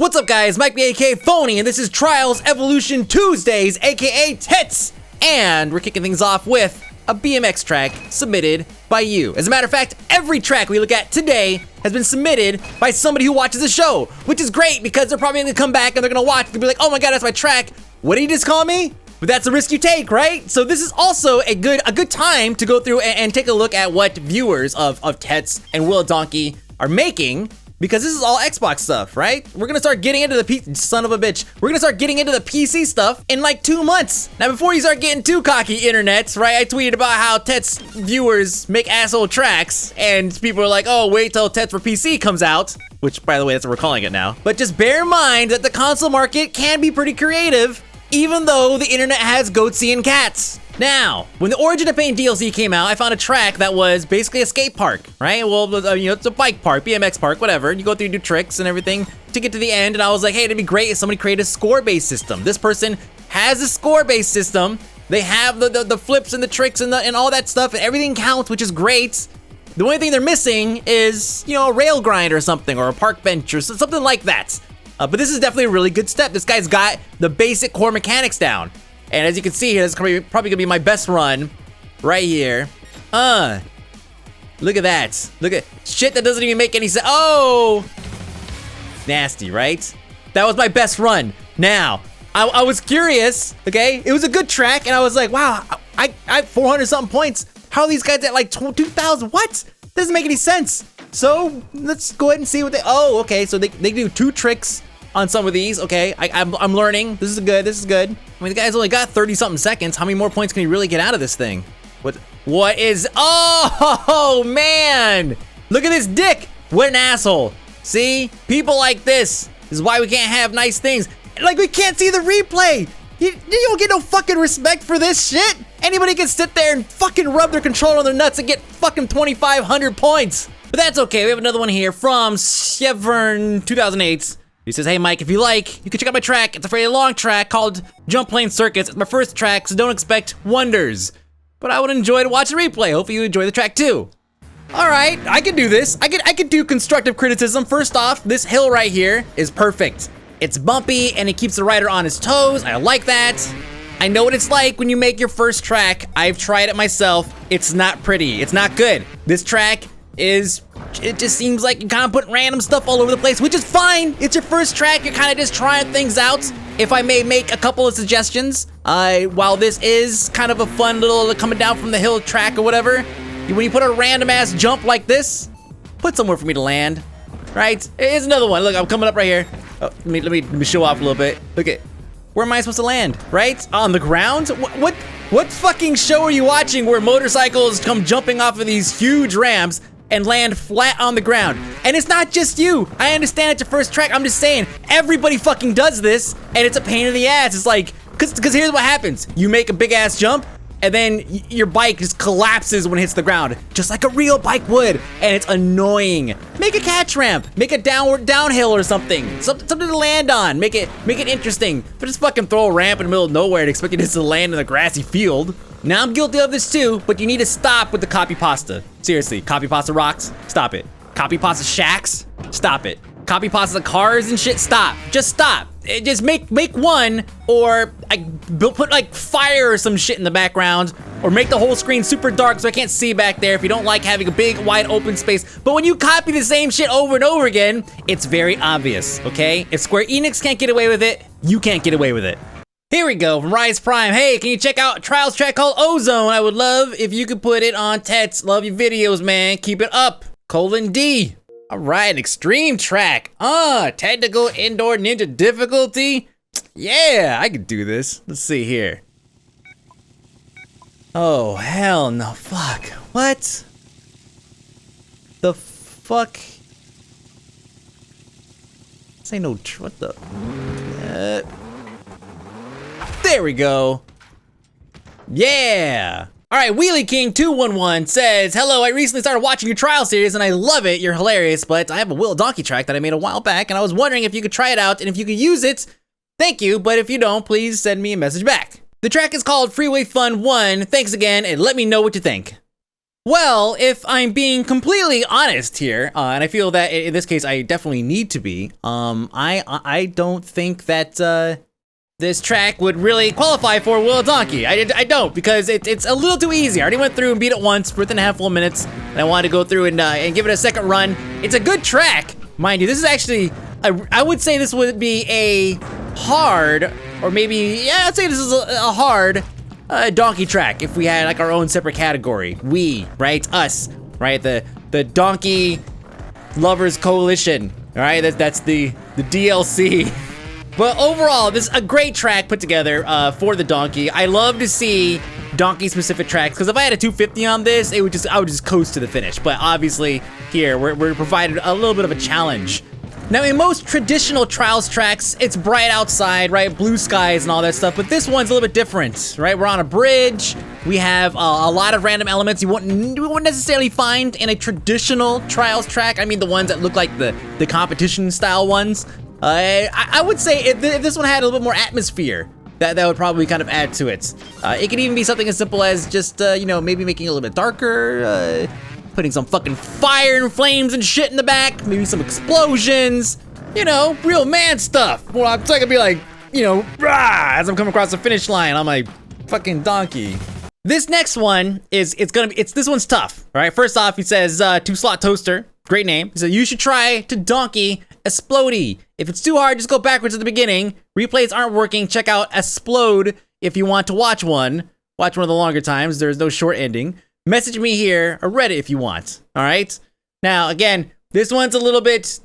What's up guys, Mike B aka Phony, and this is Trials Evolution TuesdayS aka Tits! And we're kicking things off with a BMX track submitted by you. As a matter of fact, every track we look at today has been submitted by somebody who watches the show, which is great because they're probably gonna come back and they're gonna watch and be like, oh my god, that's my track. What did he just call me? But that's a risk you take, right? So this is also a good time to go through and take a look at what viewers of Tets and Will Donkey are making, because this is all Xbox stuff, right? We're gonna start getting into the son of a bitch. We're gonna start getting into the PC stuff in like 2 months. Now, before you start getting too cocky, internets, right? I tweeted about how Tets viewers make asshole tracks, and people are like, oh, wait till Tets for PC comes out. Which, by the way, that's what we're calling it now. But just bear in mind that the console market can be pretty creative, even though the internet has goatsy and cats. Now, when the Origin of Pain DLC came out, I found a track that was basically a skate park, right? Well, it's a bike park, BMX park, whatever. You go through and do tricks and everything to get to the end, and I was like, hey, it'd be great if somebody created a score-based system. This person has a score-based system. They have the flips and the tricks and all that stuff, and everything counts, which is great. The only thing they're missing is, a rail grind or something, or a park bench or something like that. But this is definitely a really good step. This guy's got the basic core mechanics down. And as you can see here, this is probably gonna be my best run right here. Look at that. Look at shit that doesn't even make any sense. Oh, nasty, right? That was my best run. Now, I was curious, okay? It was a good track, and I was like, wow, I have 400 something points. How are these guys at like 2,000? What? Doesn't make any sense. So let's go ahead and see what they. Oh, okay. So they do 2 tricks on some of these. Okay, I'm learning. This is good. This is good. I mean, the guy's only got 30 something seconds. How many more points can he really get out of this thing? What is? Oh man! Look at this dick. What an asshole. See, people like this is why we can't have nice things. Like, we can't see the replay. You don't get no fucking respect for this shit. Anybody can sit there and fucking rub their controller on their nuts and get fucking 2,500 points. But that's okay. We have another one here from Sjefern 2008. He says, hey Mike, if you like, you can check out my track. It's a very long track called Jump Plane Circus. It's my first track, so don't expect wonders. But I would enjoy to watch the replay. Hopefully you enjoy the track too. All right, I can do this. I can do constructive criticism. First off, this hill right here is perfect. It's bumpy and it keeps the rider on his toes. I like that. I know what it's like when you make your first track. I've tried it myself. It's not pretty. It's not good. This track it just seems like you're kind of putting random stuff all over the place, which is fine. It's your first track. You're kind of just trying things out. If I may make a couple of suggestions, while this is kind of a fun little coming down from the hill track or whatever, when you put a random ass jump like this, put somewhere for me to land, right? Here's another one. Look, I'm coming up right here. Oh, let me show off a little bit. Look at, where am I supposed to land? Right? On the ground? What fucking show are you watching where motorcycles come jumping off of these huge ramps and land flat on the ground? And it's not just you. I understand it's your first track. I'm just saying, everybody fucking does this, and it's a pain in the ass. It's like, cause here's what happens. You make a big ass jump, and then your bike just collapses when it hits the ground, just like a real bike would, and it's annoying. Make a catch ramp, make a downhill or something to land on. Make it interesting. But just fucking throw a ramp in the middle of nowhere and expect it just to land in a grassy field. Now I'm guilty of this too, but you need to stop with the copy pasta. Seriously, copy pasta rocks, stop it. Copy pasta shacks, stop it. Copy pasta cars and shit, stop. Just stop. Just make one, or put like fire or some shit in the background, or make the whole screen super dark so I can't see back there if you don't like having a big wide open space. But when you copy the same shit over and over again, it's very obvious, okay? If Square Enix can't get away with it, you can't get away with it. Here we go from Rise Prime. Hey, can you check out a Trials track called Ozone? I would love if you could put it on Tets. Love your videos, man. Keep it up. :D. All right, extreme track. Technical indoor ninja difficulty. Yeah, I could do this. Let's see here. Oh, hell no. Fuck. What? The fuck? This ain't no, what the? There we go. Yeah. All right, wheelieking 211 says, hello, I recently started watching your trial series and I love it. You're hilarious, but I have a Will Donkey track that I made a while back and I was wondering if you could try it out and if you could use it. Thank you, but if you don't, please send me a message back. The track is called Freeway Fun 1. Thanks again and let me know what you think. Well, if I'm being completely honest here, and I feel that in this case I definitely need to be, I don't think that this track would really qualify for Wheel a Donkey. I don't, because it's a little too easy. I already went through and beat it once within a handful of minutes, and I wanted to go through and give it a second run. It's a good track, mind you. This is actually, I would say this would be a hard, or maybe, yeah, I'd say this is a hard donkey track if we had like our own separate category. We, right? Us, right? The Donkey Lovers Coalition, all right? That's the DLC. But overall, this is a great track put together for the donkey. I love to see donkey-specific tracks, because if I had a 250 on this, I would just coast to the finish. But obviously, here we're provided a little bit of a challenge. Now, in most traditional Trials tracks, it's bright outside, right? Blue skies and all that stuff, but this one's a little bit different, right? We're on a bridge. We have a lot of random elements you wouldn't necessarily find in a traditional Trials track. I mean, the ones that look like the competition-style ones. I would say if this one had a little bit more atmosphere, that would probably kind of add to it. It could even be something as simple as just, you know, maybe making it a little bit darker, putting some fucking fire and flames and shit in the back, maybe some explosions, you know, real man stuff. Well, I'm gonna be like, you know, rah, as I'm coming across the finish line on my fucking donkey. This next one this one's tough, all right? First off, he says, 2-slot toaster, great name. He said, you should try to donkey Explodey. If it's too hard, just go backwards at the beginning. Replays aren't working, check out Explode if you want to watch one. Watch one of the longer times, there's no short ending. Message me here or Reddit if you want, all right? Now, again, this one's a little bit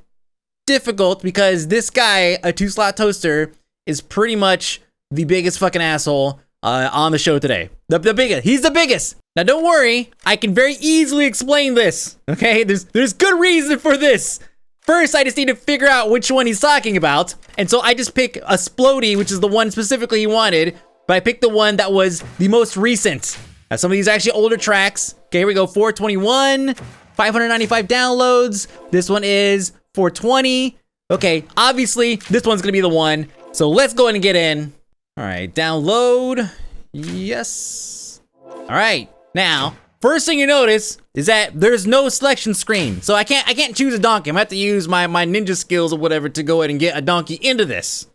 difficult because this guy, a 2-slot toaster, is pretty much the biggest fucking asshole on the show today. The biggest, he's the biggest. Now, don't worry, I can very easily explain this, okay? There's good reason for this. First, I just need to figure out which one he's talking about, and so I just pick Explodey, which is the one specifically he wanted, but I picked the one that was the most recent. Now, some of these are actually older tracks. Okay, here we go, 421, 595 downloads. This one is 420. Okay, obviously, this one's gonna be the one, so let's go ahead and get in. All right, download, yes. All right, now, first thing you notice is that there's no selection screen. So I can't choose a donkey. I'm gonna have to use my ninja skills or whatever to go ahead and get a donkey into this.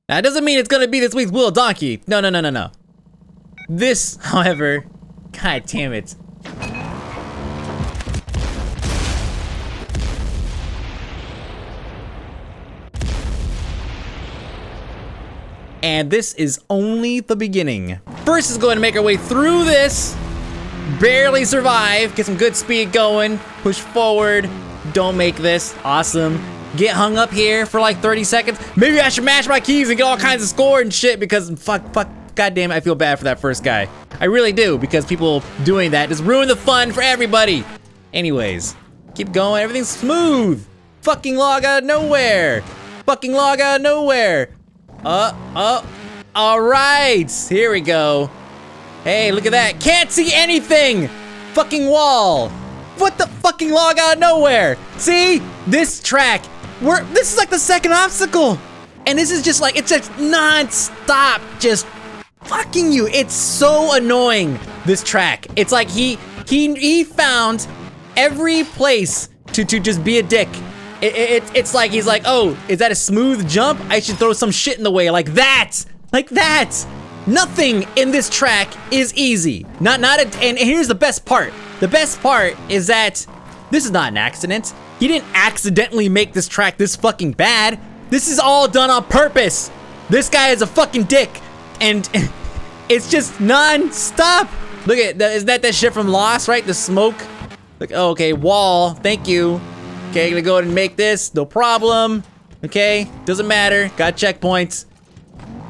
Now, it doesn't mean it's gonna be this week's Wheel Donkey. No. This, however, god damn it. And this is only the beginning. First is going to make our way through this. Barely survive, get some good speed going, push forward, don't make this, awesome. Get hung up here for like 30 seconds. Maybe I should mash my keys and get all kinds of score and shit because fuck, goddamn, I feel bad for that first guy. I really do, because people doing that just ruin the fun for everybody. Anyways, keep going, everything's smooth. Fucking log out of nowhere. Fucking log out of nowhere. All right, here we go. Hey, look at that. Can't see anything! Fucking wall! What the fucking log out of nowhere? See? This track, this is like the second obstacle! And this is just like, it's just non-stop just fucking you. It's so annoying, this track. It's like he found every place to just be a dick. It's like, he's like, oh, is that a smooth jump? I should throw some shit in the way, like that! Like that! Nothing in this track is easy. And here's the best part. The best part is that this is not an accident. He didn't accidentally make this track this fucking bad. This is all done on purpose. This guy is a fucking dick. And it's just non-stop. Look at that, is that shit from Lost, right? The smoke. Look, oh, okay, wall, thank you. Okay, gonna go ahead and make this, no problem. Okay, doesn't matter, got checkpoints.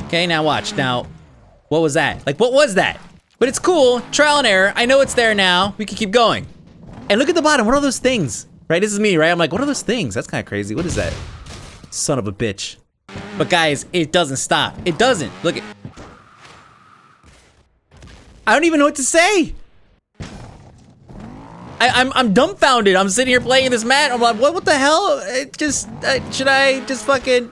Okay, now watch, now. What was that? Like, what was that? But it's cool, trial and error. I know it's there now. We can keep going. And look at the bottom, what are those things? Right, this is me, right? I'm like, what are those things? That's kind of crazy. What is that? Son of a bitch. But guys, it doesn't stop. It doesn't. Look at. I don't even know what to say. I'm dumbfounded. I'm sitting here playing this mat. I'm like, what the hell? Should I just fucking?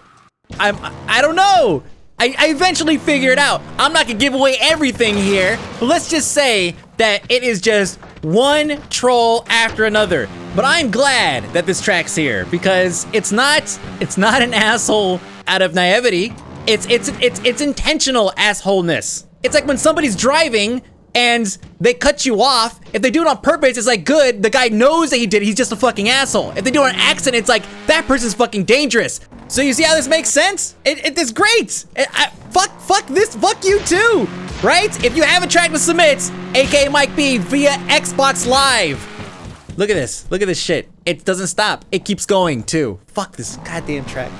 I don't know. I eventually figure it out. I'm not gonna give away everything here, but let's just say that it is just one troll after another. But I'm glad that this track's here because it's not an asshole out of naivety. It's intentional assholeness. It's like when somebody's driving and they cut you off. If they do it on purpose, it's like good. The guy knows that he did it. He's just a fucking asshole. If they do it on accident, it's like that person's fucking dangerous. So you see how this makes sense? It's great. Fuck this. Fuck you too. Right? If you have a track to submit, aka Mike B via Xbox Live. Look at this. Look at this shit. It doesn't stop. It keeps going too. Fuck this goddamn track.